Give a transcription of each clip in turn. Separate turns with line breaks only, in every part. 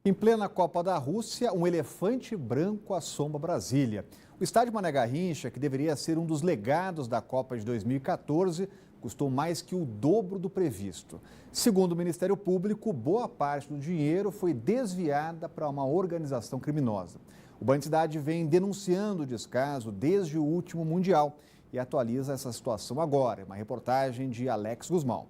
Em plena Copa da Rússia, um elefante branco assombra Brasília. O estádio Mané Garrincha, que deveria ser um dos legados da Copa de 2014, custou mais que o dobro do previsto. Segundo o Ministério Público, boa parte do dinheiro foi desviada para uma organização criminosa. O Banco Cidade vem denunciando o descaso desde o último Mundial e atualiza essa situação agora. Uma reportagem de Alex Guzmão.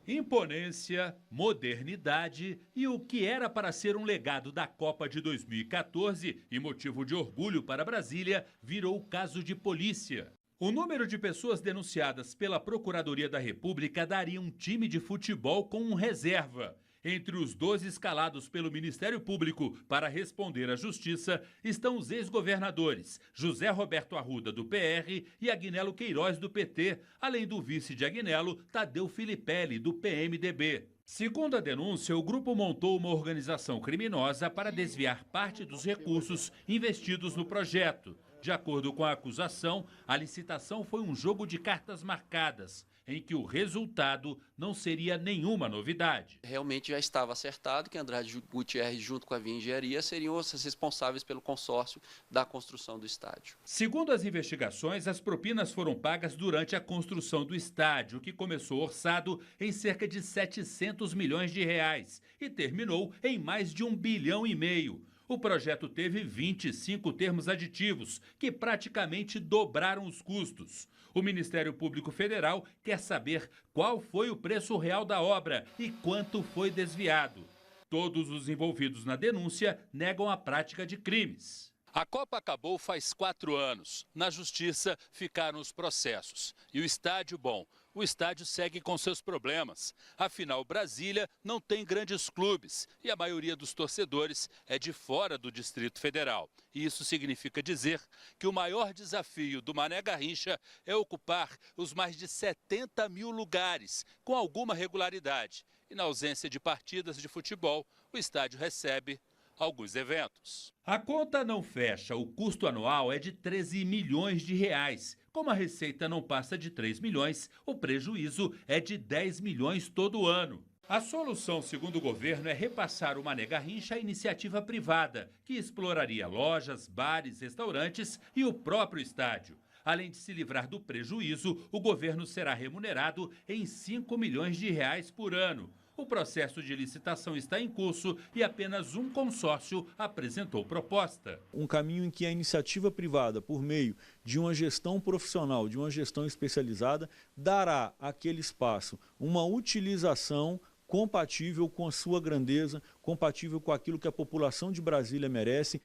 Imponência, modernidade e o que era para ser um legado da Copa de 2014 e motivo de orgulho para Brasília, virou caso de polícia. O número de pessoas denunciadas pela Procuradoria da República daria um time de futebol com um reserva. Entre os 12 escalados pelo Ministério Público para responder à Justiça estão os ex-governadores José Roberto Arruda, do PR, e Agnello Queiroz, do PT, além do vice de Agnello, Tadeu Filipelli, do PMDB. Segundo a denúncia, o grupo montou uma organização criminosa para desviar parte dos recursos investidos no projeto. De acordo com a acusação, a licitação foi um jogo de cartas marcadas, em que o resultado não seria nenhuma novidade.
Realmente já estava acertado que Andrade Gutierrez, junto com a Via Engenharia, seriam os responsáveis pelo consórcio da construção do estádio.
Segundo as investigações, as propinas foram pagas durante a construção do estádio, que começou orçado em cerca de 700 milhões de reais e terminou em mais de 1,5 bilhão. O projeto teve 25 termos aditivos, que praticamente dobraram os custos. O Ministério Público Federal quer saber qual foi o preço real da obra e quanto foi desviado. Todos os envolvidos na denúncia negam a prática de crimes. A Copa acabou faz 4 anos. Na Justiça ficaram os processos. E o estádio, bom, o estádio segue com seus problemas. Afinal, Brasília não tem grandes clubes e a maioria dos torcedores é de fora do Distrito Federal. E isso significa dizer que o maior desafio do Mané Garrincha é ocupar os mais de 70 mil lugares, com alguma regularidade. E na ausência de partidas de futebol, o estádio recebe alguns eventos. A conta não fecha, o custo anual é de 13 milhões de reais. Como a receita não passa de 3 milhões, o prejuízo é de 10 milhões todo ano. A solução, segundo o governo, é repassar o Mané Garrincha à iniciativa privada, que exploraria lojas, bares, restaurantes e o próprio estádio. Além de se livrar do prejuízo, o governo será remunerado em 5 milhões de reais por ano. O processo de licitação está em curso e apenas um consórcio apresentou proposta.
Um caminho em que a iniciativa privada, por meio de uma gestão profissional, de uma gestão especializada, dará àquele espaço uma utilização compatível com a sua grandeza, compatível com aquilo que a população de Brasília merece.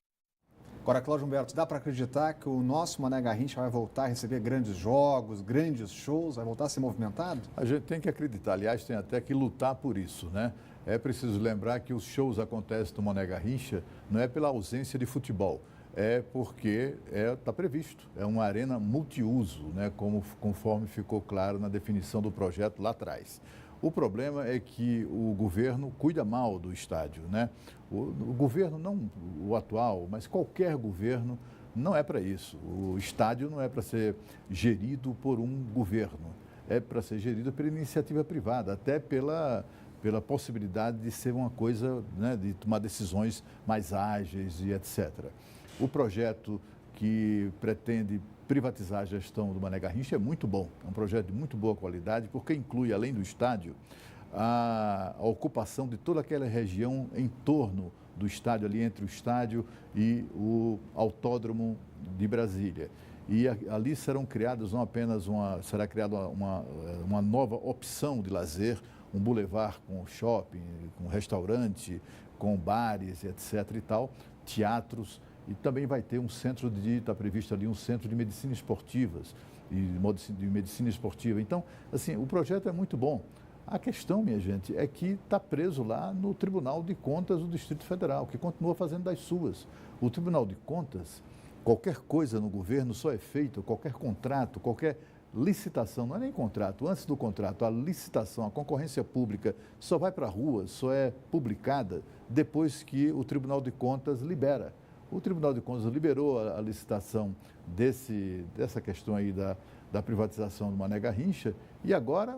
Agora, Cláudio Humberto, dá para acreditar que o nosso Mané Garrincha vai voltar a receber grandes jogos, grandes shows, vai voltar a ser movimentado?
A gente tem que acreditar, aliás, tem até que lutar por isso, né? É preciso lembrar que os shows acontecem no Mané Garrincha não é pela ausência de futebol, é porque está previsto, é uma arena multiuso, né? Conforme ficou claro na definição do projeto lá atrás. O problema é que o governo cuida mal do estádio, né? O governo, não o atual, mas qualquer governo, não é para isso. O estádio não é para ser gerido por um governo, é para ser gerido pela iniciativa privada, até pela possibilidade de ser uma coisa, né, de tomar decisões mais ágeis e etc. O projeto que pretende privatizar a gestão do Mané Garrincha é muito bom, é um projeto de muito boa qualidade, porque inclui, além do estádio, a ocupação de toda aquela região em torno do estádio, ali entre o estádio e o autódromo de Brasília. E ali serão criadas não apenas será criada uma nova opção de lazer, um bulevar com shopping, com restaurante, com bares, etc. e tal, teatros. E também vai ter está previsto ali um centro de medicina esportivas de medicina esportiva. Então, assim, o projeto é muito bom. A questão, minha gente, é que está preso lá no Tribunal de Contas do Distrito Federal, que continua fazendo das suas. O Tribunal de Contas, qualquer coisa no governo só é feito, qualquer contrato, qualquer licitação, não é nem contrato, antes do contrato, a licitação, a concorrência pública só vai para a rua, só é publicada depois que o Tribunal de Contas libera. O Tribunal de Contas liberou a licitação dessa questão aí da privatização do Mané Garrincha e agora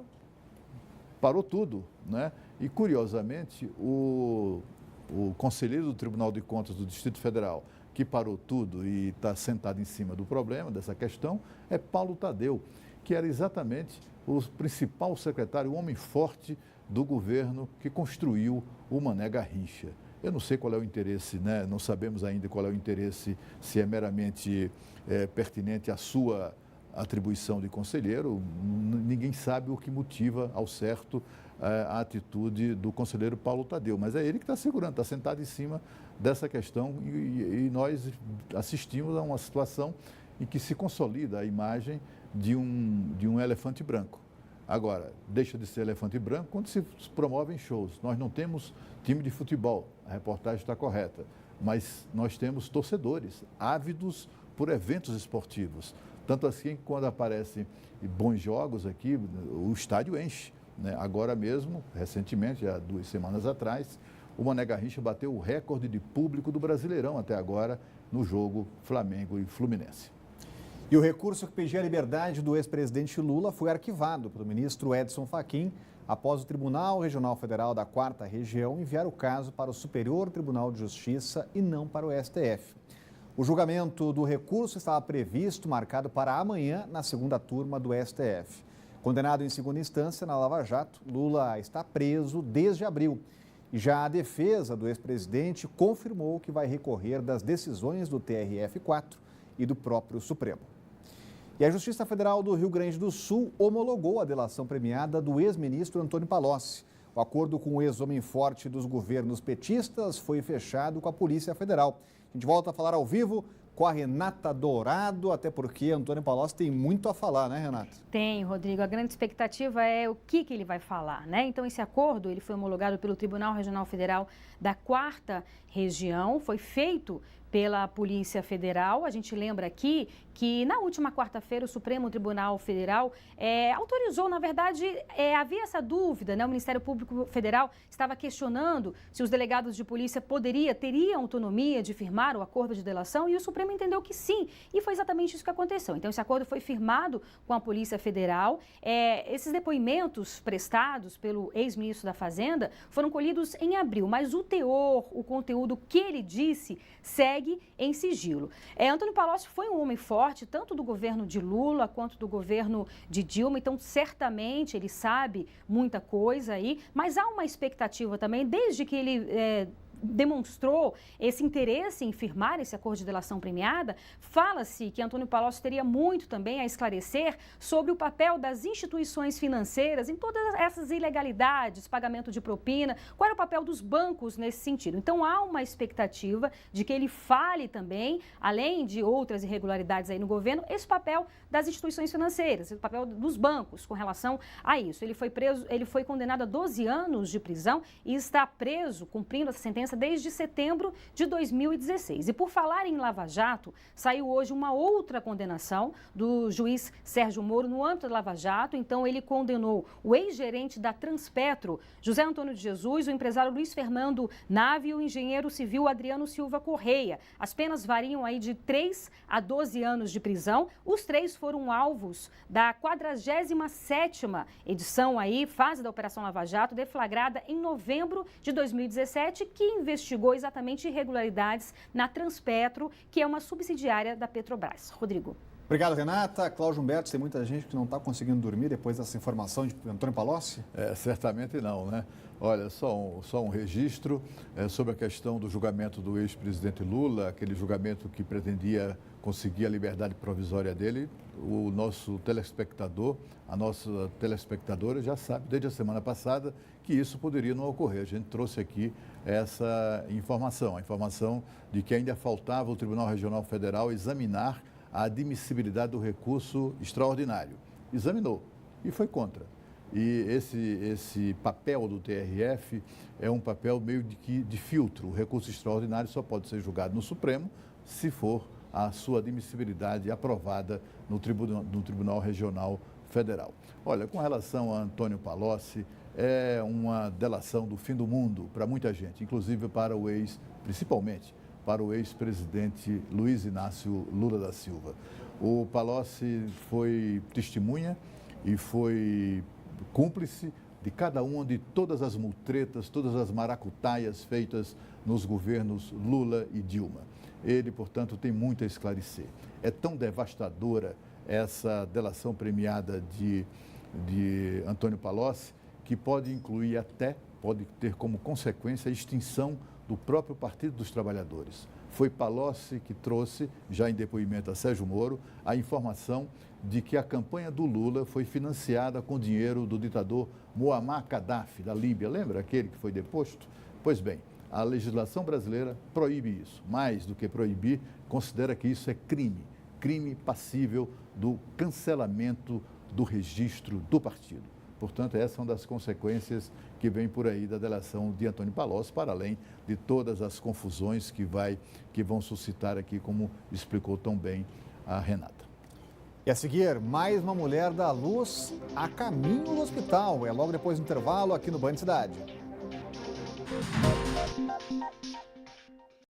parou tudo, né? E, curiosamente, o conselheiro do Tribunal de Contas do Distrito Federal, que parou tudo e está sentado em cima do problema, dessa questão, é Paulo Tadeu, que era exatamente o principal secretário, o homem forte do governo que construiu o Mané Garrincha. Eu não sei qual é o interesse, né? Não sabemos ainda qual é o interesse, se é meramente pertinente à sua atribuição de conselheiro. Ninguém sabe o que motiva ao certo a atitude do conselheiro Paulo Tadeu, mas é ele que está segurando, está sentado em cima dessa questão e nós assistimos a uma situação em que se consolida a imagem de um elefante branco. Agora, deixa de ser elefante branco quando se promovem shows. Nós não temos time de futebol, a reportagem está correta, mas nós temos torcedores ávidos por eventos esportivos. Tanto assim, quando aparecem bons jogos aqui, o estádio enche, né? Agora mesmo, recentemente, há 2 semanas atrás, o Mané Garrincha bateu o recorde de público do Brasileirão até agora no jogo Flamengo e Fluminense.
E o recurso que pedia a liberdade do ex-presidente Lula foi arquivado pelo ministro Edson Fachin após o Tribunal Regional Federal da 4ª Região enviar o caso para o Superior Tribunal de Justiça e não para o STF. O julgamento do recurso estava previsto, marcado para amanhã, na segunda turma do STF. Condenado em segunda instância na Lava Jato, Lula está preso desde abril. E já a defesa do ex-presidente confirmou que vai recorrer das decisões do TRF4 e do próprio Supremo. E a Justiça Federal do Rio Grande do Sul homologou a delação premiada do ex-ministro Antônio Palocci. O acordo com o ex-homem forte dos governos petistas foi fechado com a Polícia Federal. A gente volta a falar ao vivo com a Renata Dourado, até porque Antônio Palocci tem muito a falar, né, Renata?
Tem, Rodrigo. A grande expectativa é o que ele vai falar, né? Então, esse acordo ele foi homologado pelo Tribunal Regional Federal da 4ª Região, foi feito pela Polícia Federal. A gente lembra aqui que na última quarta-feira o Supremo Tribunal Federal autorizou, na verdade, havia essa dúvida, né? O Ministério Público Federal estava questionando se os delegados de polícia teriam autonomia de firmar o acordo de delação e o Supremo entendeu que sim, e foi exatamente isso que aconteceu. Então, esse acordo foi firmado com a Polícia Federal. Esses depoimentos prestados pelo ex-ministro da Fazenda foram colhidos em abril, mas o teor, o conteúdo que ele disse, segue em sigilo. Antônio Palocci foi um homem forte, tanto do governo de Lula quanto do governo de Dilma, então certamente ele sabe muita coisa aí, mas há uma expectativa também, desde que ele demonstrou esse interesse em firmar esse acordo de delação premiada, fala-se que Antônio Palocci teria muito também a esclarecer sobre o papel das instituições financeiras em todas essas ilegalidades, pagamento de propina, qual era o papel dos bancos nesse sentido. Então, há uma expectativa de que ele fale também, além de outras irregularidades aí no governo, esse papel das instituições financeiras, esse papel dos bancos com relação a isso. Ele foi condenado a 12 anos de prisão e está preso, cumprindo essa sentença desde setembro de 2016. E por falar em Lava Jato, saiu hoje uma outra condenação do juiz Sérgio Moro no âmbito da Lava Jato. Então, ele condenou o ex-gerente da Transpetro, José Antônio de Jesus, o empresário Luiz Fernando Nave e o engenheiro civil Adriano Silva Correia. As penas variam aí de 3 a 12 anos de prisão. Os três foram alvos da 47ª edição aí, fase da Operação Lava Jato, deflagrada em novembro de 2017, que investigou exatamente irregularidades na Transpetro, que é uma subsidiária da Petrobras. Rodrigo.
Obrigado, Renata. Cláudio Humberto, tem muita gente que não está conseguindo dormir depois dessa informação de Antônio Palocci?
Certamente não, né? Olha, só um registro sobre a questão do julgamento do ex-presidente Lula, aquele julgamento que pretendia conseguir a liberdade provisória dele. O nosso telespectador, a nossa telespectadora já sabe desde a semana passada que isso poderia não ocorrer. A gente trouxe aqui essa informação, a informação de que ainda faltava o Tribunal Regional Federal examinar a admissibilidade do recurso extraordinário. Examinou e foi contra. E esse papel do TRF é um papel meio de filtro. O recurso extraordinário só pode ser julgado no Supremo se for a sua admissibilidade aprovada no Tribunal Regional Federal. Olha, com relação a Antônio Palocci, é uma delação do fim do mundo para muita gente, inclusive principalmente para o ex-presidente Luiz Inácio Lula da Silva. O Palocci foi testemunha e foi cúmplice de cada uma de todas as mutretas, todas as maracutaias feitas nos governos Lula e Dilma. Ele, portanto, tem muito a esclarecer. É tão devastadora essa delação premiada de Antônio Palocci, que pode ter como consequência a extinção do próprio Partido dos Trabalhadores. Foi Palocci que trouxe, já em depoimento a Sérgio Moro, a informação de que a campanha do Lula foi financiada com dinheiro do ditador Muammar Gaddafi, da Líbia. Lembra aquele que foi deposto? Pois bem, a legislação brasileira proíbe isso. Mais do que proibir, considera que isso é crime passível do cancelamento do registro do partido. Portanto, essa é uma das consequências que vem por aí da delação de Antônio Palocci, para além de todas as confusões que vão suscitar aqui, como explicou tão bem a Renata.
E a seguir, mais uma mulher dá luz a caminho do hospital. É logo depois do intervalo aqui no Band Cidade.